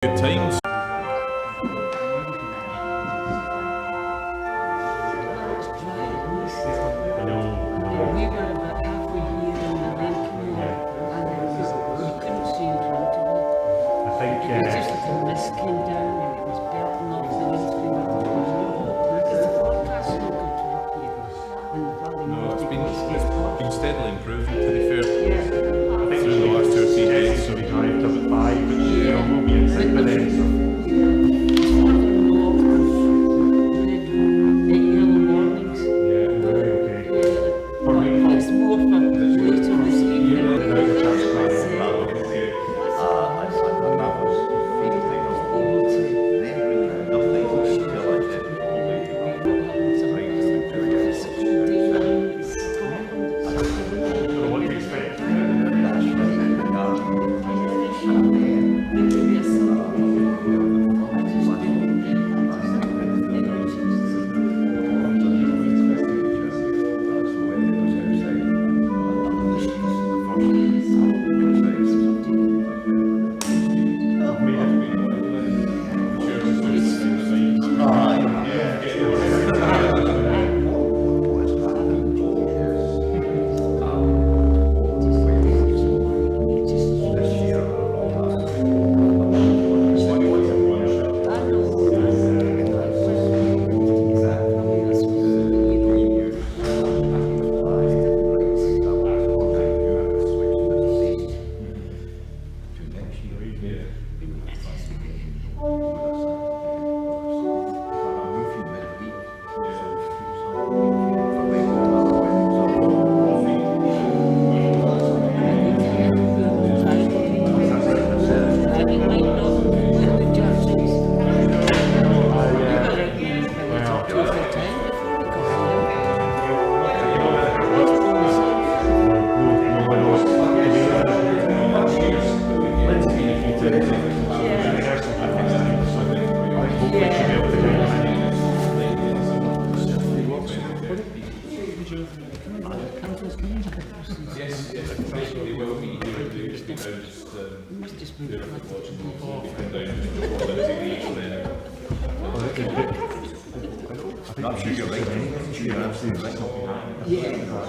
good times. Steadily improving, to be fair. I think through the last 2 or 3 days, so we drive to about 5, but we'll be in 6 by then.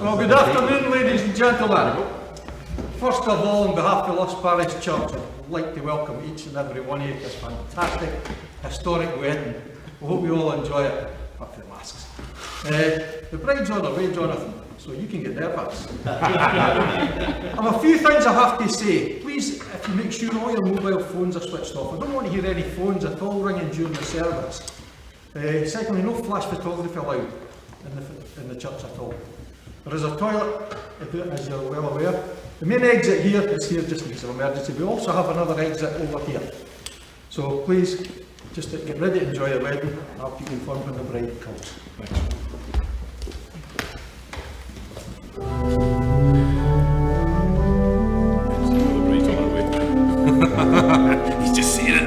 Well, good afternoon, ladies and gentlemen. First of all, on behalf of the Luss Parish Church, I'd like to welcome each and every one of you to this fantastic, historic wedding. We hope you all enjoy it, apart from the masks. The bride's on her way, Jonathan, so you can get there first. I have a few things I have to say. Please, if you make sure all your mobile phones are switched off. I don't want to hear any phones at all ringing during the service. Secondly, no flash photography allowed in the church at all. There is a toilet, as you're well aware. The main exit here is here just in case of emergency. We also have another exit over here. So please, just get ready to enjoy the wedding. I'll keep you informed when the bride comes. He's just seen it.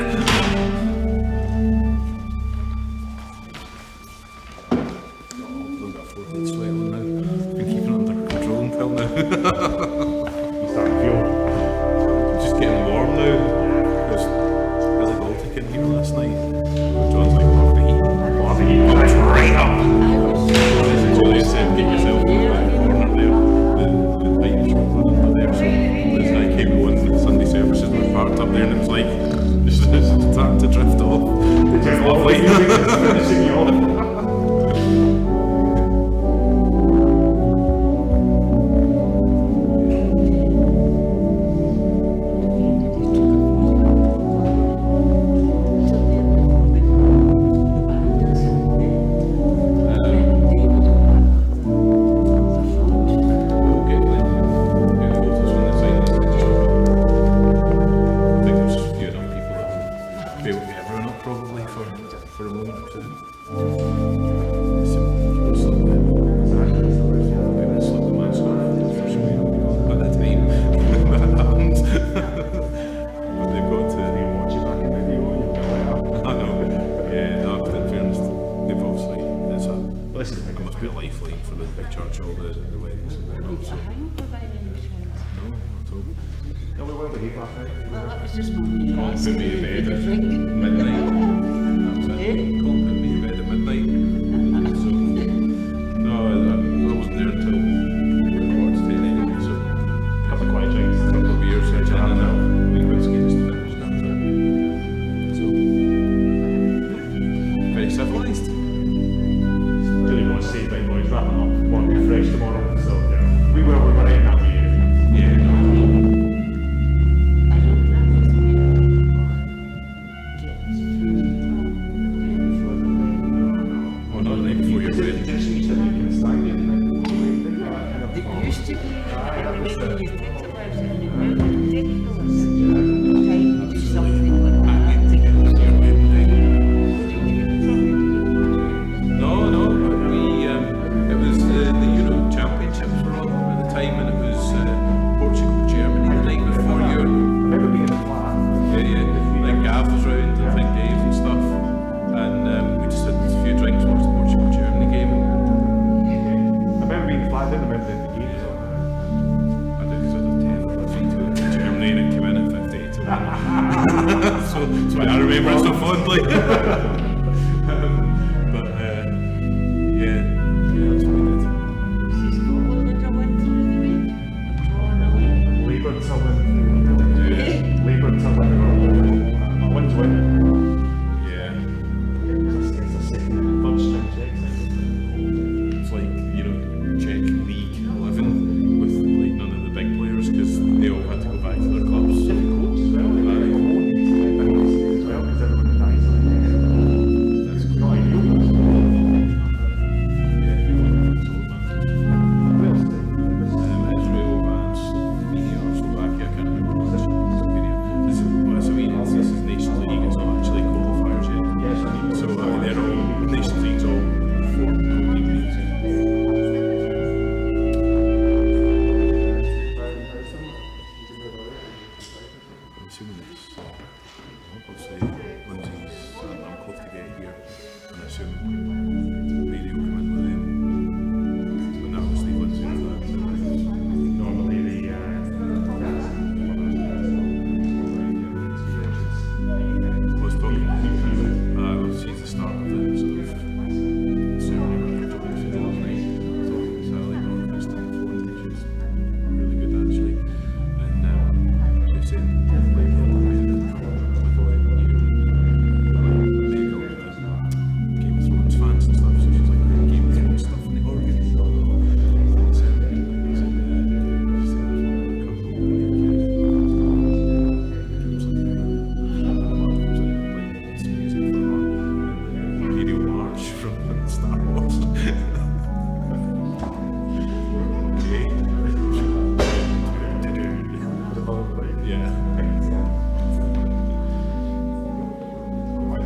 Just getting warm now. There's a Baltic in here last night. John's like, love the heat. Love the heat. That's right up. Julia said, get yourself in the back corner there. The Irish were under there. So as I came on, the Sunday services were parked up there, and it was like, this is starting to drift off. It's lovely. Finishing you off. Well, that was just my That's why I remember it so fondly. But yeah, that's what we did. Labour to win. Labour to win. I win to win. Yeah. It's a second, third string check. It's like, you know, check League 11 with like none of the big players because they all had to go back to their clubs. Difficult as well. As well, because everybody dies. That's It's not ideal. Yeah, everyone was all advanced. Who else did? Israel advanced, Armenia or Slovakia, I can't remember which. Slovenia. This is Nations League, it's not actually qualifiers yet. Yes, I mean, So they're all, Nations League's all 4 leagues. I'm assuming it's, obviously, Lynsey's, I'm close to get here, and I assume Mary will come in with them. And that will Steve Lynsey for that. normally the Was talking, she's the start of the sort of ceremony where they're talking to Sally Northwest on the phone, which is really good actually. And she was saying, like, with all the new Game of Thrones fans and stuff, so she's like, Game of Thrones stuff in the organ. Imperial March from Star Wars. Okay. Yeah.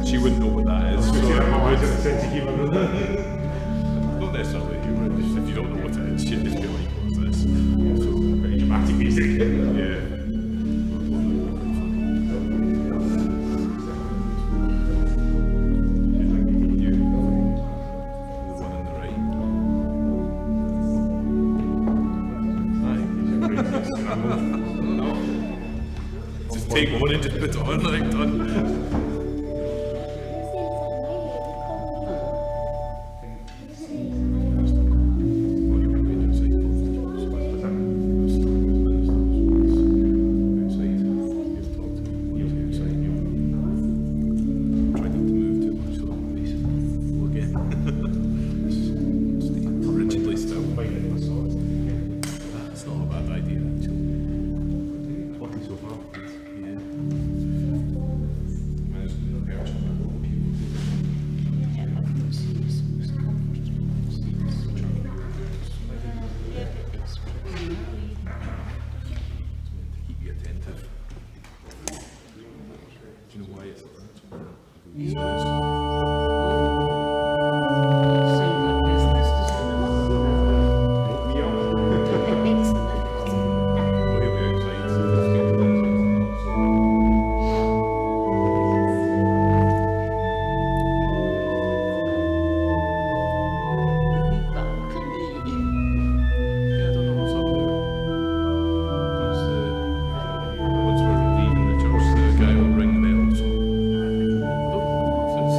She wouldn't know what that is. So not necessarily, just if you don't know what it is, she'd just be like, what's this? So, very dramatic music. yeah. You, the one on the right. Aye. Just take one and just put it on like done. That's not a bad idea actually. So far. Yeah. Managed to do a perch on that little pew. To keep you attentive. Do you know why it's like that? Once we're leaving the church, the guy will ring the bell, so I don't know if it's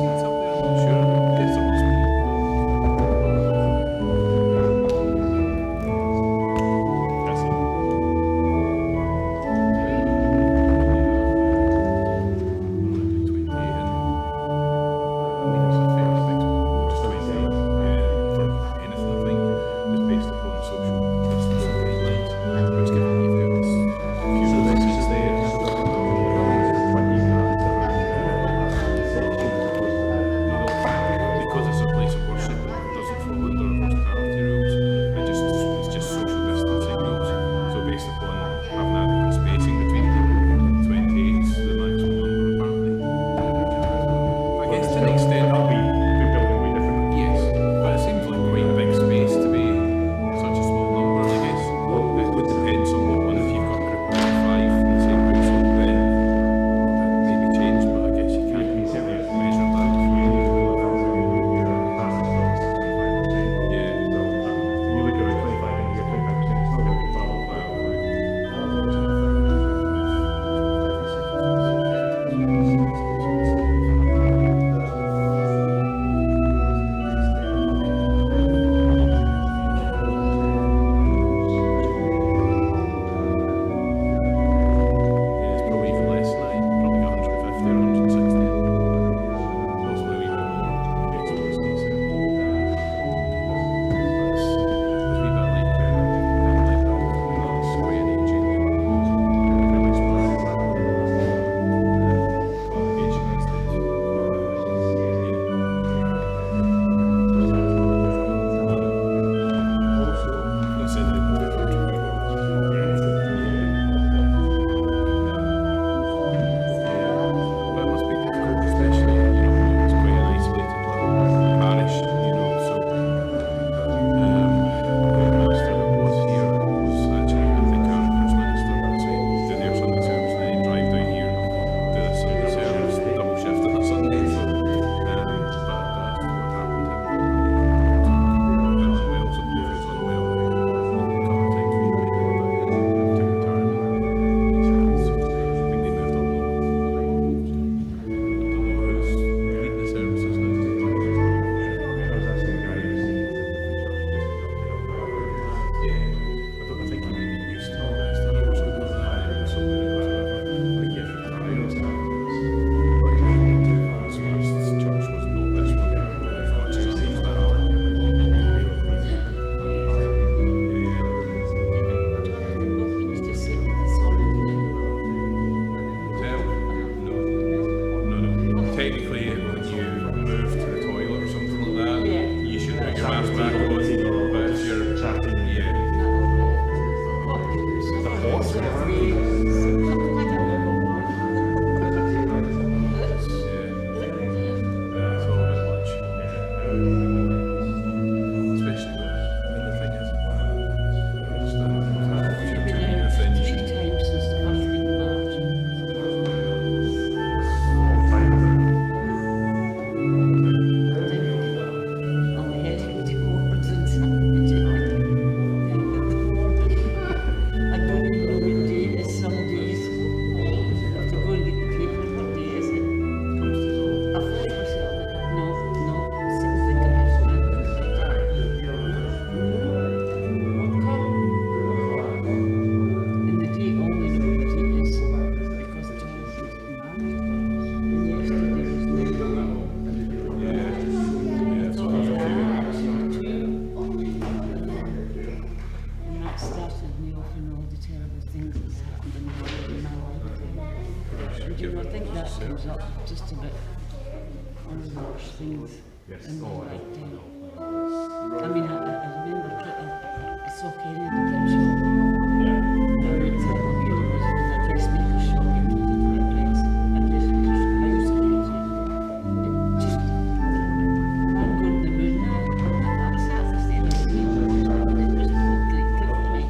technically, when you move to the toilet or something like that, Yeah. you should put your mask back on. But if you're, chatting, yeah, it's all a bit much. Especially with, I mean, the thing is, just that opportunity, the thing you should. Just a bit one of those things. Yes. in my Oh, I lifetime. know. I mean, I remember I saw Kenny in the gift shop. And it was in a dressmaker shop. A dressmaker shop. I used to get it. Just one go to the moon. I sat there saying, it was great for me.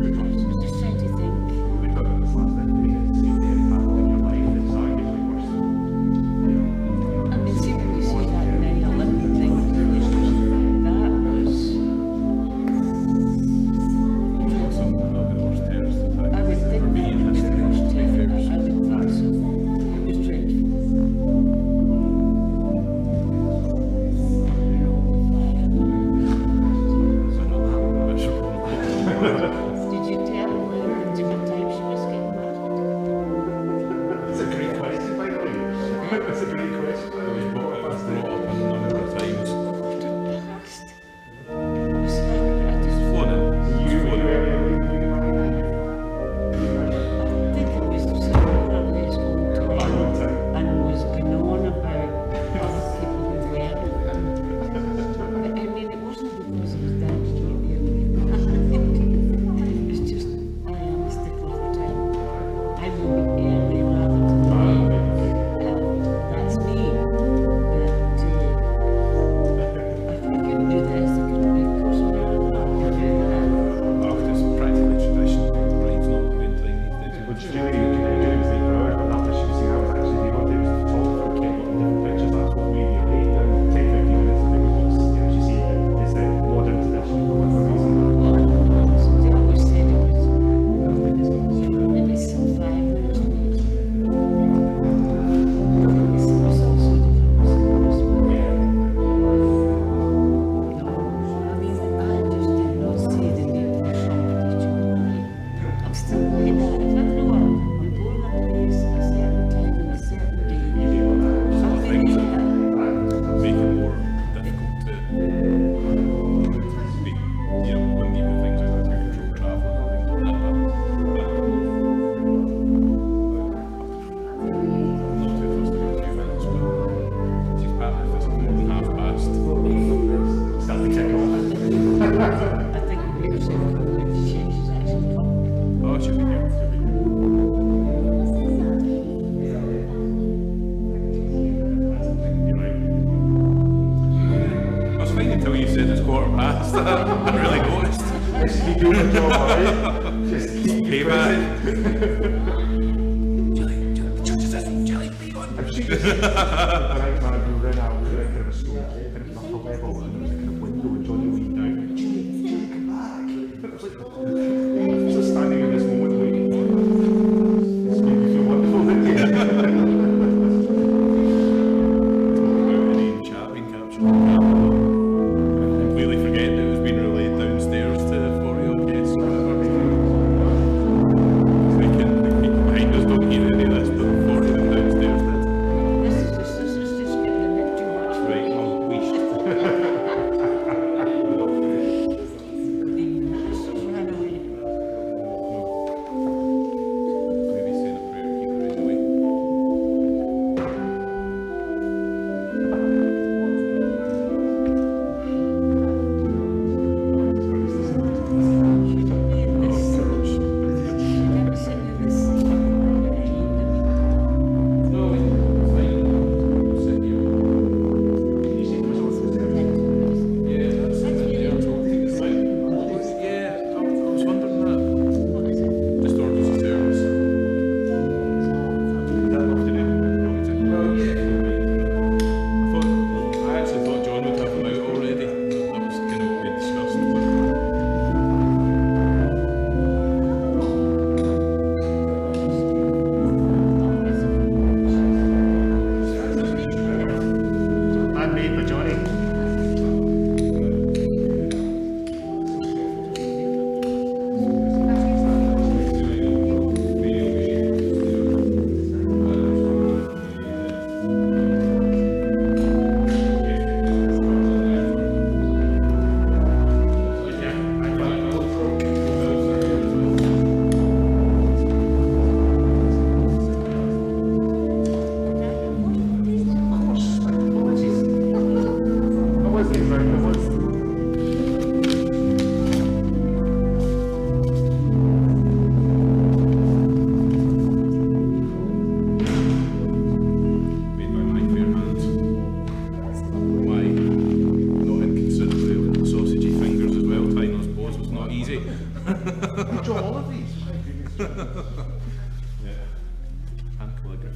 I was just trying to think. We talked about this last night. You get to see the impact on your life. It's arguably worse than, I mean, see when you see that 9/11 thing, that was, Some of the worst terrorist attacks. I would think For me that in was the history. worst time. I Favourites. would think so. It was dreadful. So not that miserable. Did you tell her what time she was getting married? It's a great question, by the way. It's a great question. It was brought up a number of times. Christ. It was like, I just Flown in. You Flown in. I think it was more or less on I time would say. and was going on about other people who weren't. I mean, it wasn't because it was down to it's just, I am a stickler for time. I will be early rather than late. That's me. But I couldn't do this, I couldn't be, of course, when I'm not going to do that. Oh, it's practically tradition. Bride's not the main thing these days. Which Julie was like for hours, but after she was saying I was actually the one that was talking for Kenny in different pictures, that's what made me late. 10-15 minutes and it was, she said it's a modern tradition for whatever reason. They always said it was maybe some 5 minutes late. It was also different. Yeah. No, I mean, I just did not see the need for somebody to wait. I'm still like that. If I know I'm going a place at a certain time and a certain day, Some of the things like that that. make it more difficult to be, you know, when even things like that, control travel and things like that. But I'm not too fussed about 2 minutes, but she's back if it's more than half past. Start to kick off. I think we were saying when she's actually come. Oh, she'll be here. She'll be here. You're right. I was fine until you said it's 1:15. I really noticed. Just keep doing your job, alright? Just keep Payback. I'm sure you see the right man who ran out with like kind of a stone, kind of knuckle level, and there was a kind of window and Johnny leaned down and Julie, come back. I was like, just standing in this moment waiting for it. It's made me feel wonderful, didn't it? Any chat being captured. Completely forgetting it was being relayed downstairs to for your guests or whatever. They can behind us don't hear any of this, but 40 of them downstairs did. This is just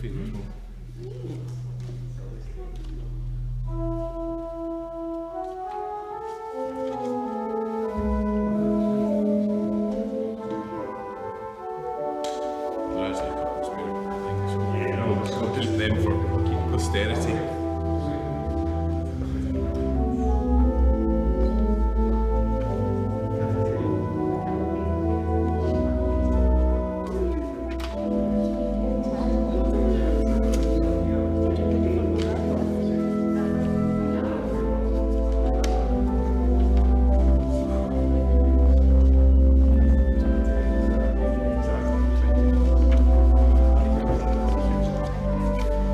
feet as well. There is like a couple of spare things. Yeah, no, it's So just them for posterity.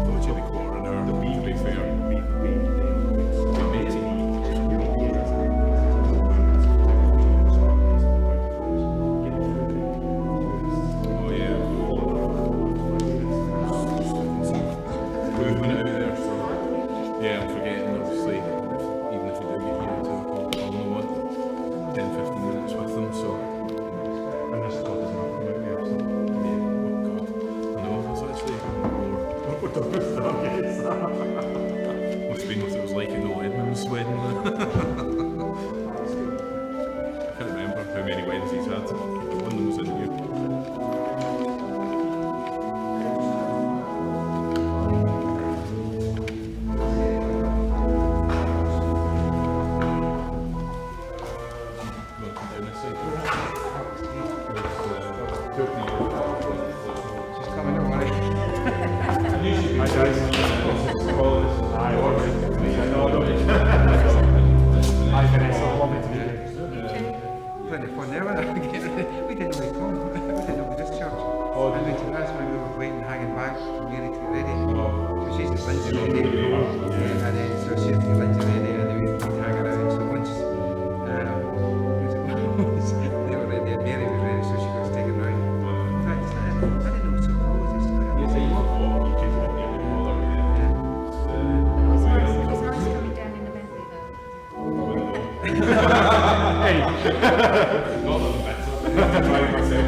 Thought you'd be quarter an hour, to be fair. Amazing. Oh yeah. Movement out there, so yeah, I'm forgetting obviously, even if we do get here to I'll only want 10-15 minutes with them, so And this God doesn't have to come out here, so. yeah, oh god. I know, it's actually more. What the fuck is that? Must have been what it was like in the Edmund's wedding. I can't remember how many weddings he's had. One of them was in here. Going down this side. She's coming, don't worry. Hi guys. Hi, alright. I know, Hi Vanessa, lovely to meet you. Plenty of fun there, wasn't it? We didn't really come. We didn't know this church. Oh, And that's when we were waiting, hanging back, Mary to get ready. So she's got Lynsey ready. And then so she's got Lynsey ready, and then we'd hang around. So once they were ready, and Mary was ready, so she got taken round. In fact, I didn't know it was so close. It's kind of Yeah. It's nice coming down in the Bentley though. Hey! Not that better. Driving myself.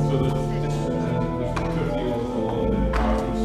So there's 2 of the along the Parish,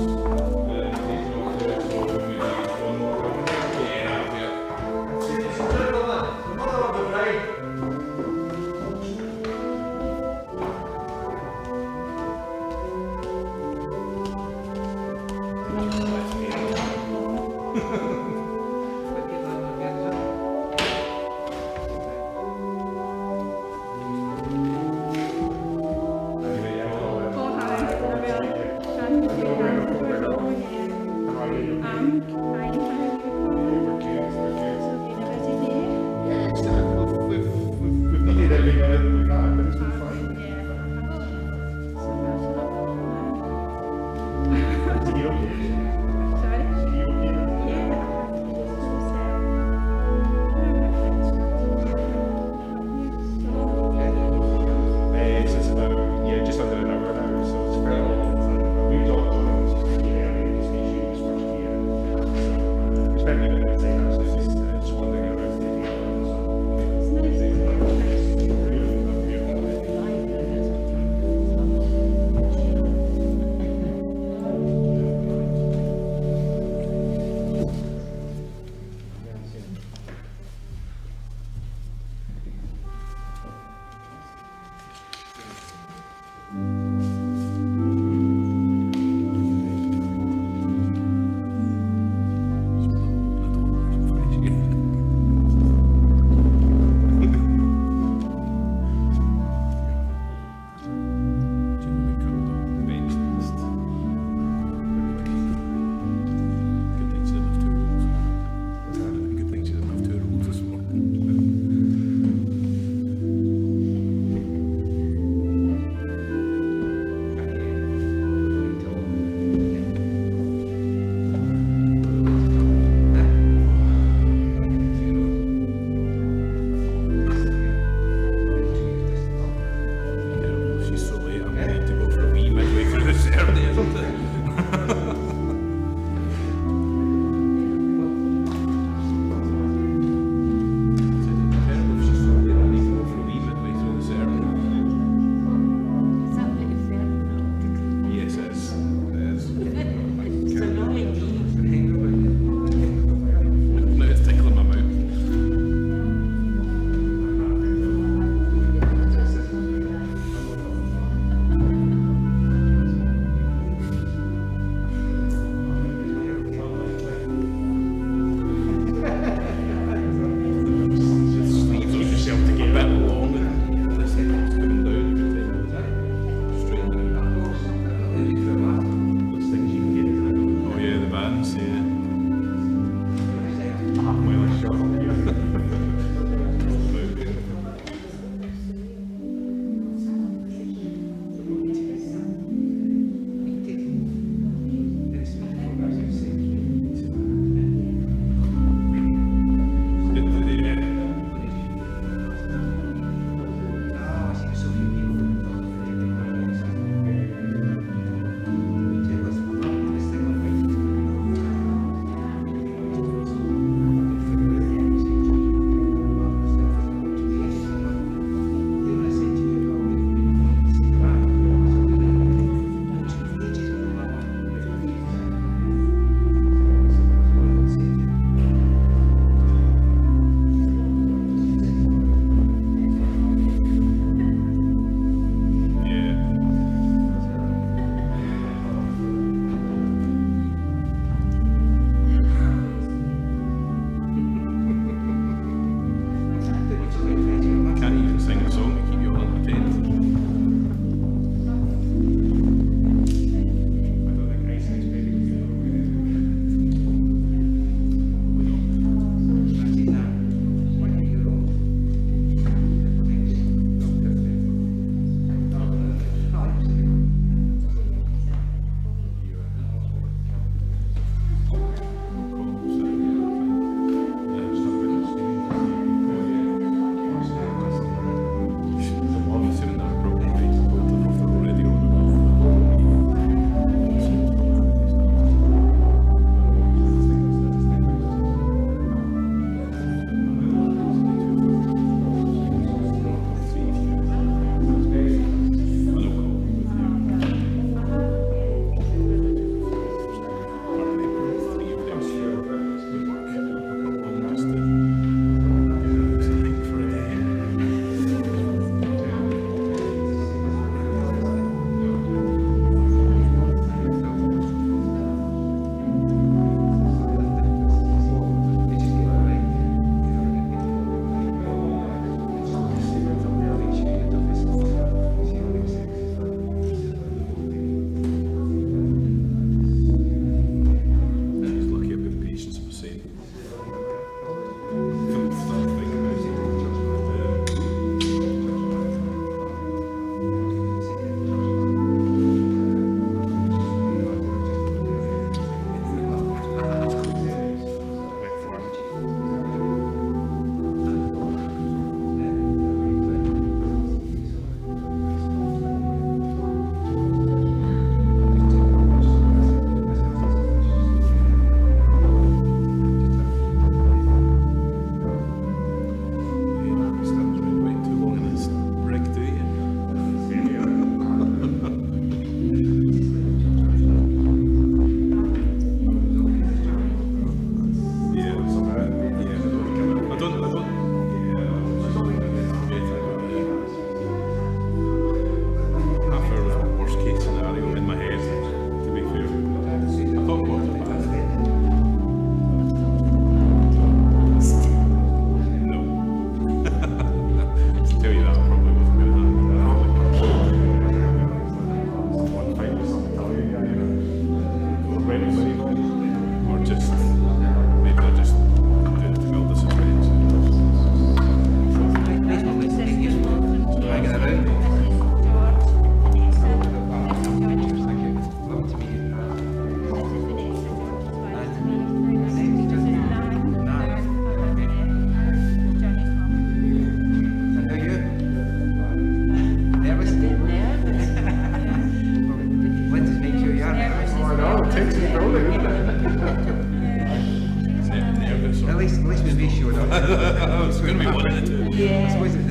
it's going to be one of the two. I Yeah. suppose that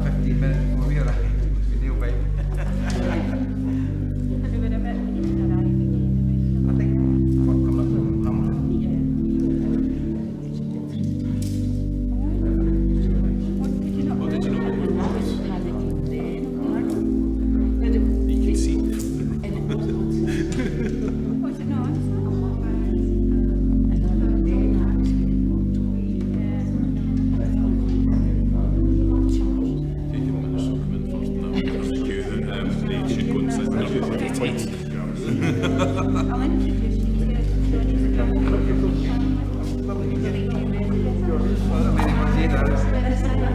15 minutes before we arrived was nail biting. We were a bit arriving. I think coming up from Hamilton. Oh, did you know what it was? Had it in there. You can see. And it was Was it not? They should go and sit there with the tights. I'll introduce you to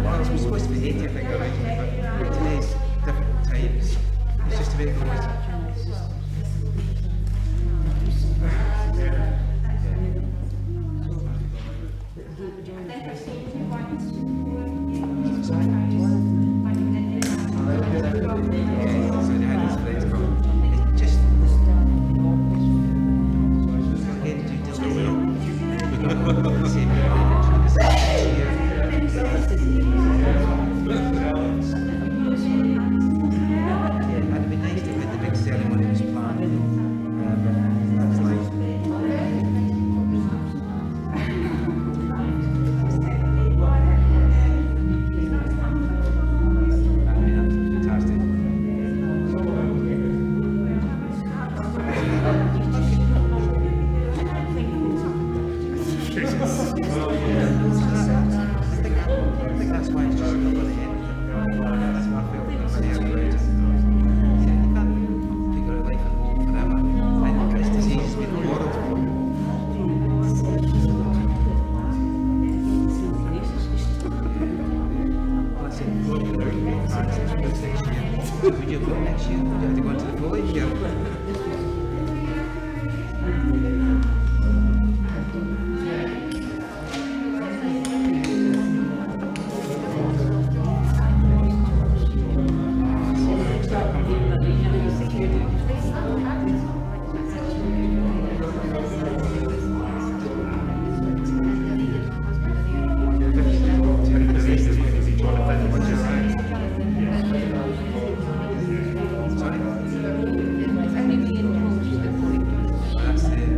Well, it was supposed to be 80, I think, originally, but today's different times. It's just a bit noisy. So they had this phrase called, it's just again due diligence. Same and it'd be nice to put the big ceremony was planned, but that's life. Fantastic. I think that's why it's just not going to end. That's what I felt when I heard about it. Yeah, you can't figure out life forever. And this disease has been horrible. Listen, would you go next year? Would you have to go into the following year? That's it.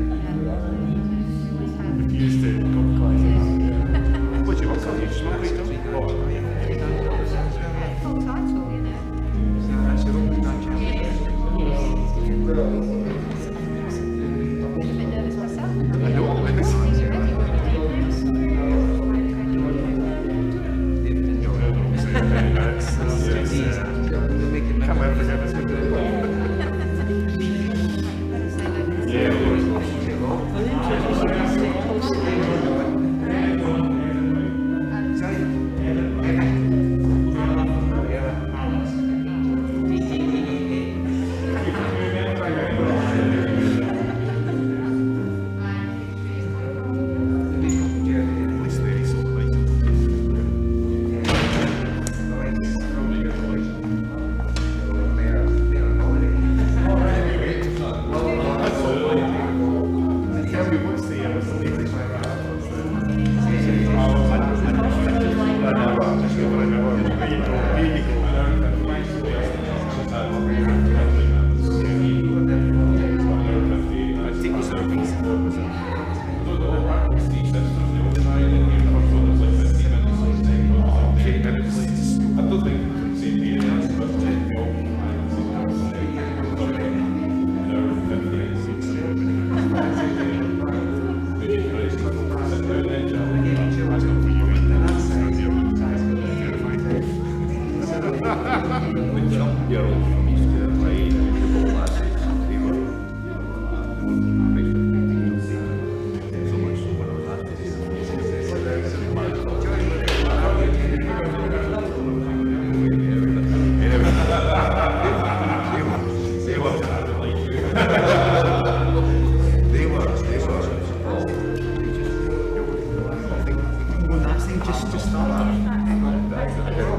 Used to go to classes. What's your work on? You smoke weed, don't you? full title, you know. That's your own country. I'm a bit nervous myself. I know, when this Are you ready? You'll make it can't wait for memorable. this one. Yeah. At least they're so like. Tell me what's the latest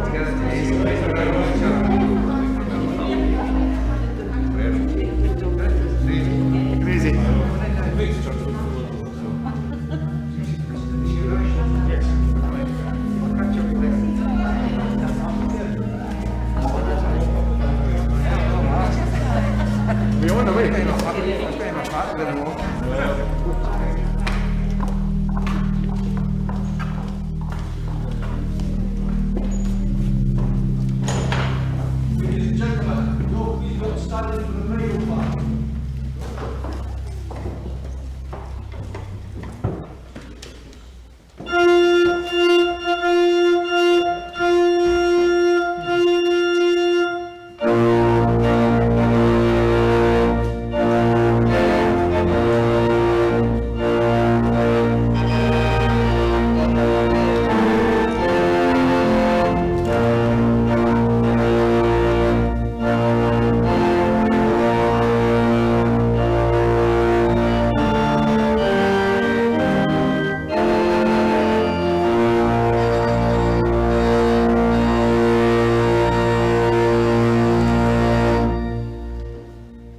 Together today. First time I've had it very long. Ladies and gentlemen, no, please don't stand in for the bridal party.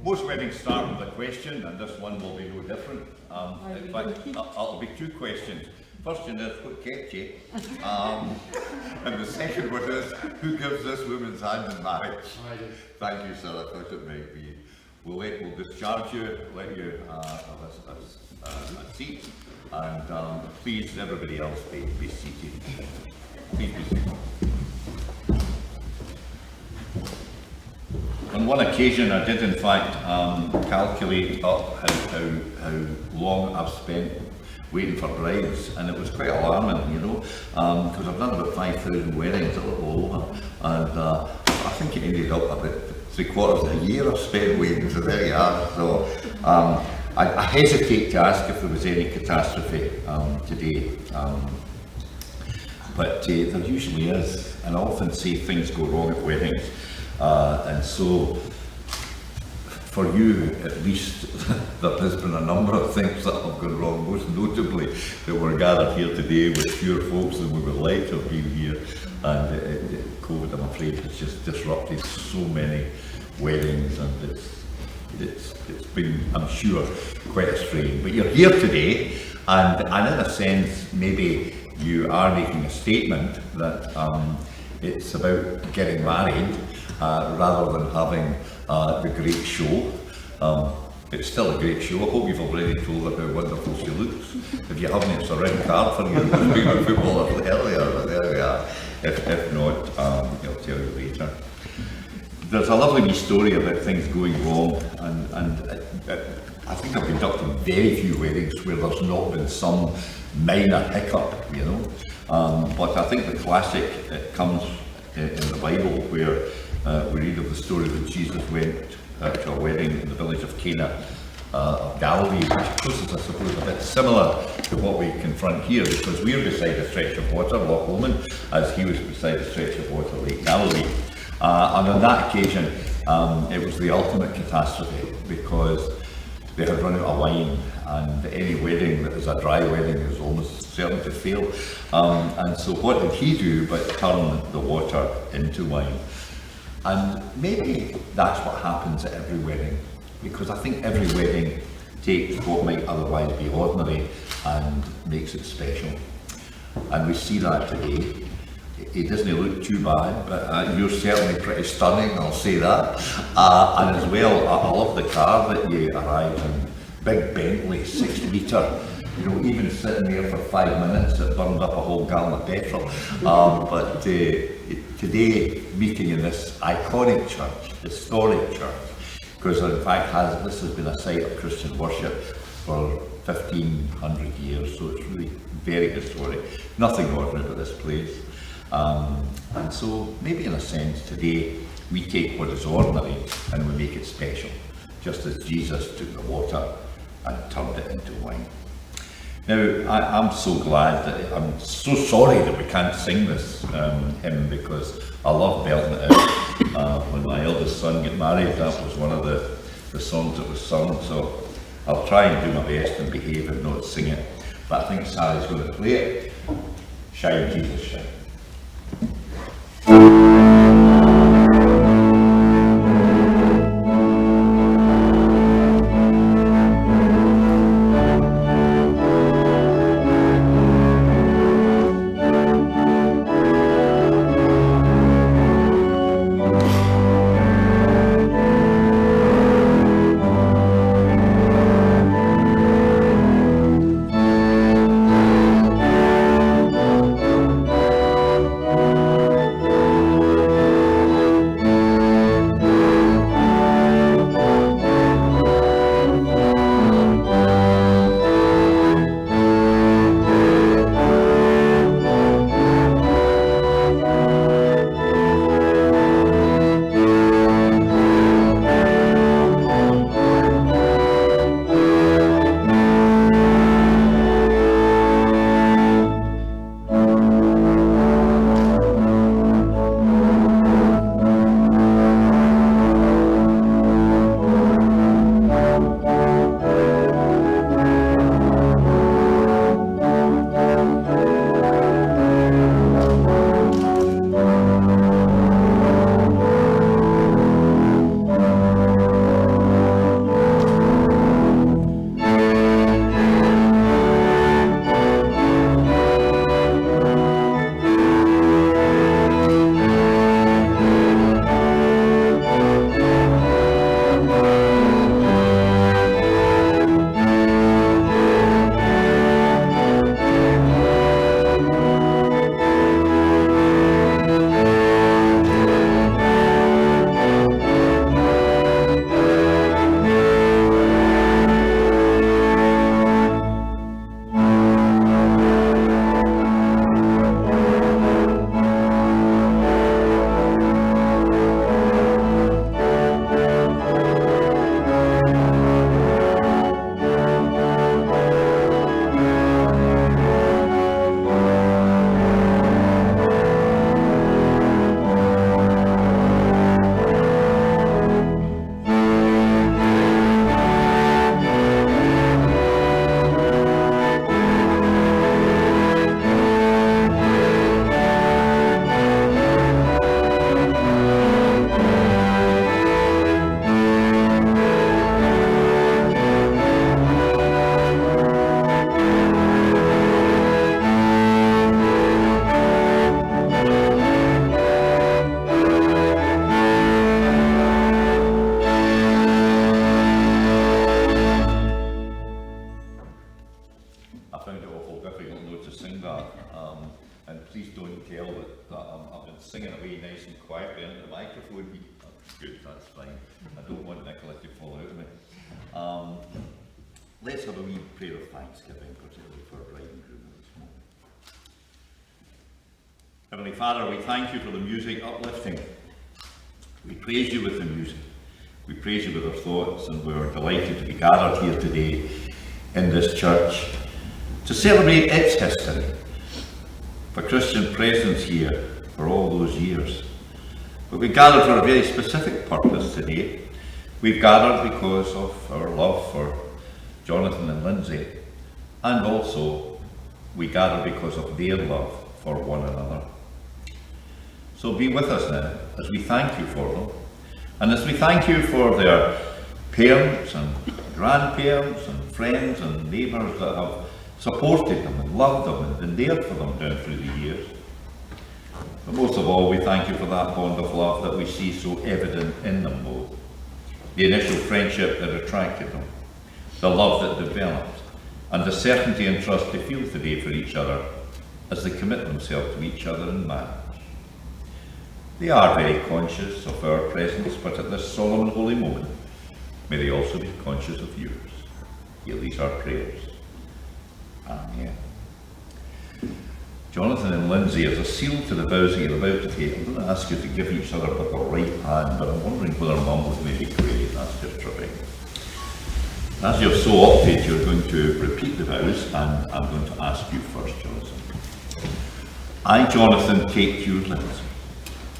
Most weddings start with a question, and this one will be no different. In fact, it'll be two questions. First one is, what kept you? And the second one is, who gives this woman's hand in marriage? Thank you, sir. I thought it might be. We'll discharge you, let you have a seat, and please, everybody else, be seated. Please be seated. On one occasion, I did in fact calculate up how long I've spent waiting for brides, and it was quite alarming, you know, because I've done about 5,000 weddings all over, and I think it ended up about 3/4 of a year I've spent waiting, so there you are. So I hesitate to ask if there was any catastrophe today, but there usually is, and I often say things go wrong at weddings. And so, for you at least, there has been a number of things that have gone wrong, most notably that we're gathered here today with fewer folks than we would like to have been here, and COVID, I'm afraid, has just disrupted so many weddings, and it's been, I'm sure, quite a strain. But you're here today, and in a sense, maybe you are making a statement that it's about getting married, rather than having the great show. It's still a great show. I hope you've already told her how wonderful she looks. If you haven't, it's a red card for you. Speaking of footballers earlier, but there we are. If not, I'll tell you later. There's a lovely wee story about things going wrong, and I think I've conducted very few weddings where there's not been some minor hiccup, you know. But I think the classic comes in the Bible, where we read of the story that Jesus went to a wedding in the village of Cana of Galilee, which of course is, I suppose, a bit similar to what we confront here, because we're beside a stretch of water, Loch Lomond, as he was beside a stretch of water, Lake Galilee. And on that occasion, it was the ultimate catastrophe, because they had run out of wine, and any wedding that is a dry wedding is almost certain to fail. And so what did he do but turn the water into wine? And maybe that's what happens at every wedding, because I think every wedding takes what might otherwise be ordinary and makes it special. And we see that today. He doesn't look too bad, but you're certainly pretty stunning, I'll say that. And as well, I love the car that you arrived in. Big Bentley, 6 litre. You know, even sitting there for 5 minutes, it burned up a whole gallon of petrol. But today, meeting in this iconic church, historic church, because in fact this has been a site of Christian worship for 1,500 years, so it's really very historic. Nothing ordinary about this place. And so maybe in a sense today we take what is ordinary and we make it special, just as Jesus took the water and turned it into wine. Now, I'm so glad that, I'm so sorry that we can't sing this hymn, because I love belting it out. When my eldest son got married, that was one of the songs that was sung, so I'll try and do my best and behave and not sing it. But I think Sally's going to play it. Shine, Jesus, shine. that's fine. I don't want Nicola to fall out of me. Let's have a wee prayer of thanksgiving, particularly for bride and groom at this moment. Heavenly Father, we thank you for the music uplifting. We praise you with the music. We praise you with our thoughts, and we're delighted to be gathered here today in this church to celebrate its history, for Christian presence here for all those years. But we gathered for a very specific purpose today. We've gathered because of our love for Jonathan and Lynsey, and also we gather because of their love for one another. So be with us now as we thank you for them, and as we thank you for their parents and grandparents and friends and neighbours that have supported them and loved them and been there for them down through the years. But most of all, we thank you for that bond of love that we see so evident in them both. The initial friendship that attracted them, the love that developed, and the certainty and trust they feel today for each other as they commit themselves to each other in marriage. They are very conscious of our presence, but at this solemn and holy moment, may they also be conscious of yours. Hear these our prayers. Amen. Jonathan and Lynsey, as a seal to the vows that you're about to take, I'm going to ask you to give each other with the right hand, but I'm wondering whether Mum would maybe query. That's just tripping. As you've so opted, you're going to repeat the vows, and I'm going to ask you first, Jonathan. I, Jonathan, take you, Lynsey.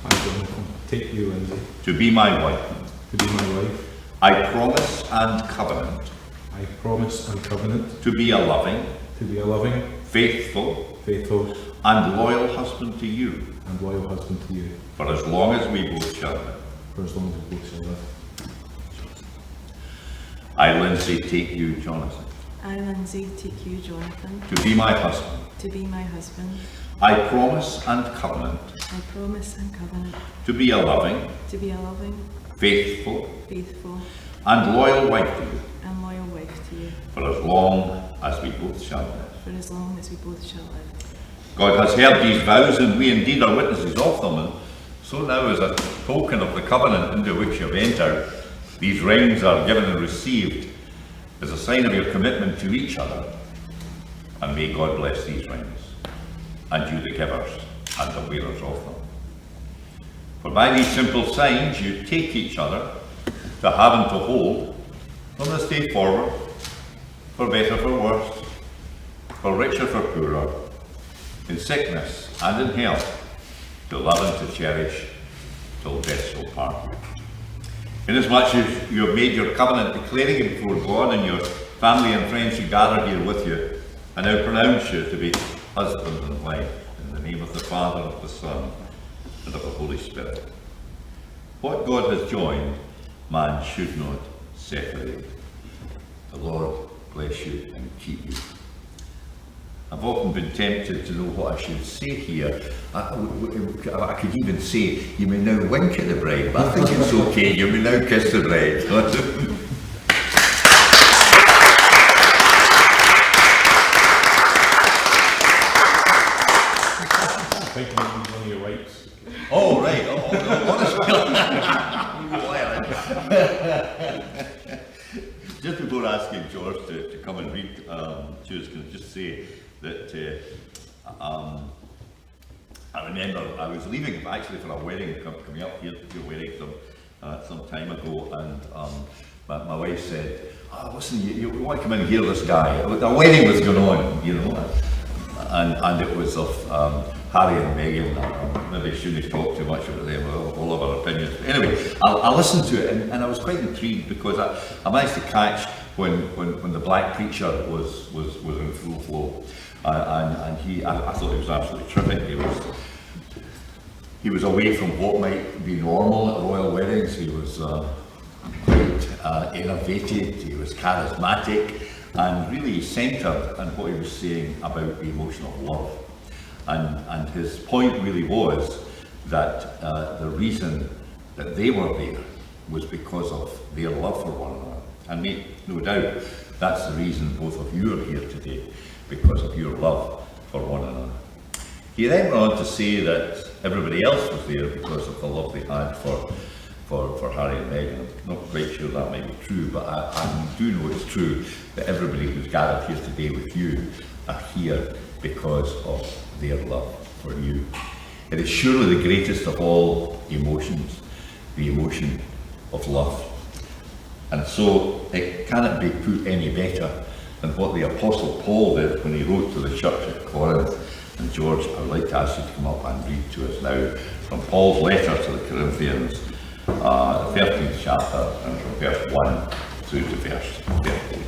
I, Jonathan, take you, Lynsey, To be my wife. to be my wife. I promise and covenant I promise and covenant to be a loving, to be a loving, faithful, faithful, and loyal husband to you and loyal husband to you, for as long as we both shall live. for as long as we both shall live. I, Lynsey, take you, Jonathan, I, Lynsey, take you, Jonathan, to be my husband. to be my husband. I promise and covenant I promise and covenant to be a loving, to be a loving, faithful, faithful, and loyal wife to you and loyal wife to you, for as long as we both shall live. for as long as we both shall live. God has heard these vows, and we indeed are witnesses of them, and so now, as a token of the covenant into which you have entered, these rings are given and received as a sign of your commitment to each other. And may God bless these rings, and you the givers and the wearers of them. For by these simple signs you take each other to have and to hold from this day forward, for better, for worse, for richer, for poorer, in sickness and in health, to love and to cherish till death shall part. Inasmuch as you have made your covenant, declaring it before God and your family and friends who gather here with you, I now pronounce you to be husband and wife, in the name of the Father, of the Son, and of the Holy Spirit. What God has joined, man should not separate. The Lord bless you and keep you. I've often been tempted to know what I should say here. I could even say, you may now wink at the bride, but I think it's okay, you may now kiss the bride. I think you need one of your rights. Oh, right. Honestly. Just before asking George to come and read, she was going to just say that I remember I was leaving actually for a wedding, coming up here to a wedding some time ago, and my wife said, "Oh, listen, you want to come in and hear this guy?" A wedding was going on, you know, and it was of Harry and Meghan. Maybe I shouldn't talk too much about them, all of our opinions. But anyway, I listened to it, and I was quite intrigued because I managed to catch when the black preacher was in full flow, and I thought he was absolutely terrific. He was away from what might be normal at royal weddings. He was quite innovative. He was charismatic, and really centred on what he was saying about the emotion of love. And his point really was that the reason that they were there was because of their love for one another. And make no doubt, that's the reason both of you are here today, because of your love for one another. He then went on to say that everybody else was there because of the love they had for for Harry and Meghan. I'm not quite sure that might be true, but I do know it's true that everybody who's gathered here today with you are here because of their love for you. It is surely the greatest of all emotions, the emotion of love. And so it cannot be put any better than what the Apostle Paul did when he wrote to the church at Corinth. And George, I would like to ask you to come up and read to us now from Paul's letter to the Corinthians, the 13th chapter, and from verse 1 through to verse 13.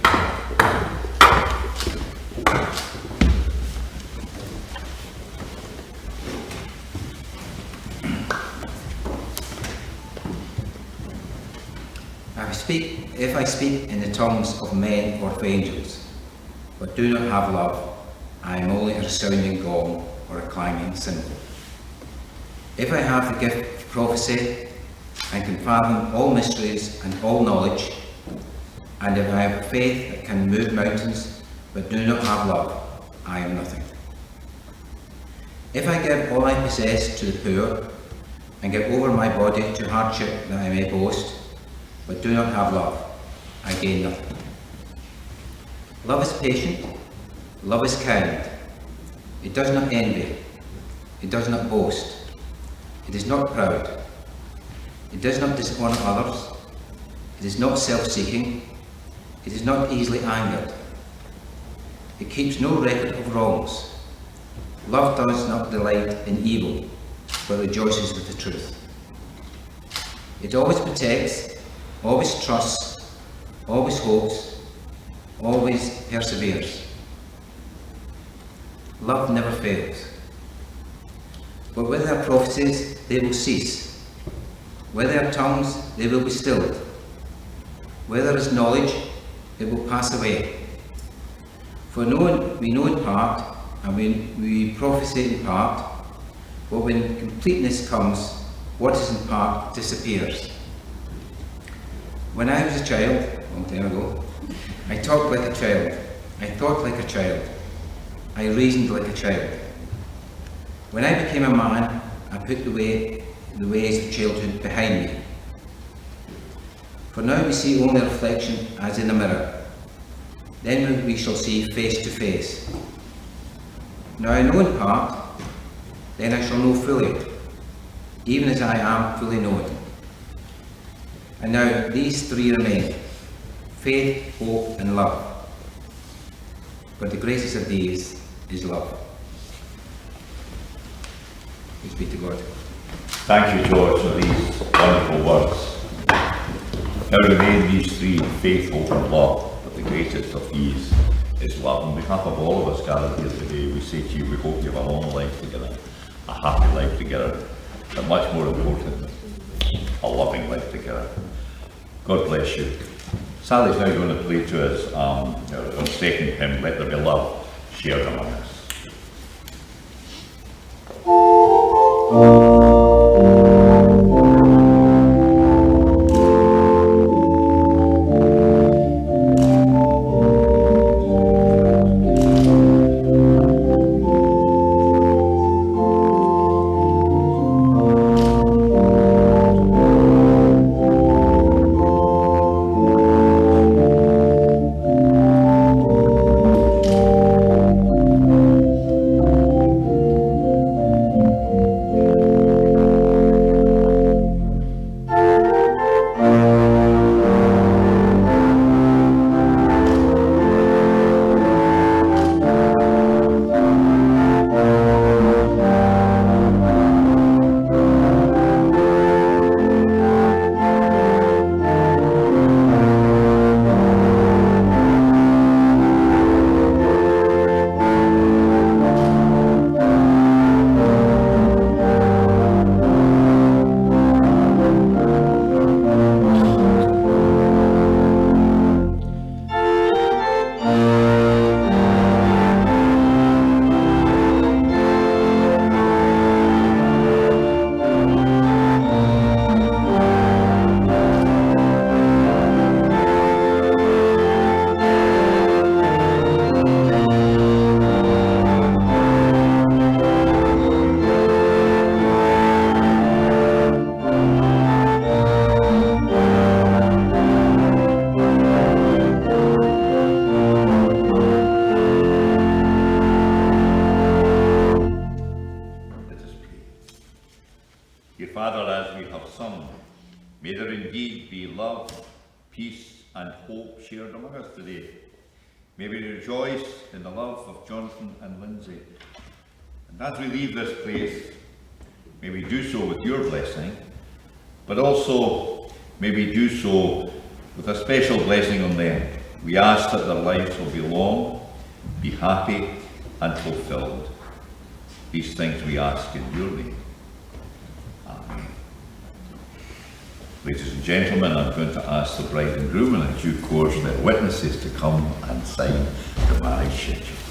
If I speak in the tongues of men or of angels, but do not have love, I am only a resounding gong or a clanging cymbal. If I have the gift of prophecy and can fathom all mysteries and all knowledge, and if I have faith that can move mountains, but do not have love, I am nothing. If I give all I possess to the poor, and give over my body to hardship that I may boast, but do not have love, I gain nothing. Love is patient, love is kind. It does not envy, it does not boast, it is not proud, it does not dishonour others, it is not self-seeking, it is not easily angered, it keeps no record of wrongs. Love does not delight in evil, but rejoices with the truth. It always protects, always trusts, always hopes, always perseveres. Love never fails. But where there are prophecies, they will cease. Where there are tongues, they will be stilled. Where there is knowledge, it will pass away. For we know in part, and we prophesy in part, but when completeness comes, what is in part disappears. When I was a child, a long time ago, I talked like a child, I thought like a child, I reasoned like a child. When I became a man, I put the ways of childhood behind me. For now we see only a reflection as in a mirror. Then we shall see face to face. Now I know in part, then I shall know fully, even as I am fully known. And now these three remain, faith, hope and love. But the greatest of these is love. Thanks be to God. Thank you, George, for these wonderful words. Now remain these three, faith, hope and love, but the greatest of these is love. On behalf of all of us gathered here today, we say to you, we hope you have a long life together, a happy life together, but much more important, a loving life together. God bless you. Sally's now going to play to us on second hymn, Let There Be Love, shared among us. be love, peace and hope shared among us today. May we rejoice in the love of Jonathan and Lynsey. And as we leave this place, may we do so with your blessing, but also may we do so with a special blessing on them. We ask that their lives will be long, be happy and fulfilled. These things we ask in your name. Amen. Ladies and gentlemen, I'm going to ask the bride and groom and in due course their witnesses to come and sign the marriage schedule.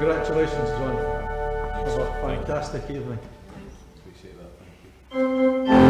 Congratulations, John. Have a fantastic evening. Appreciate that, thank you.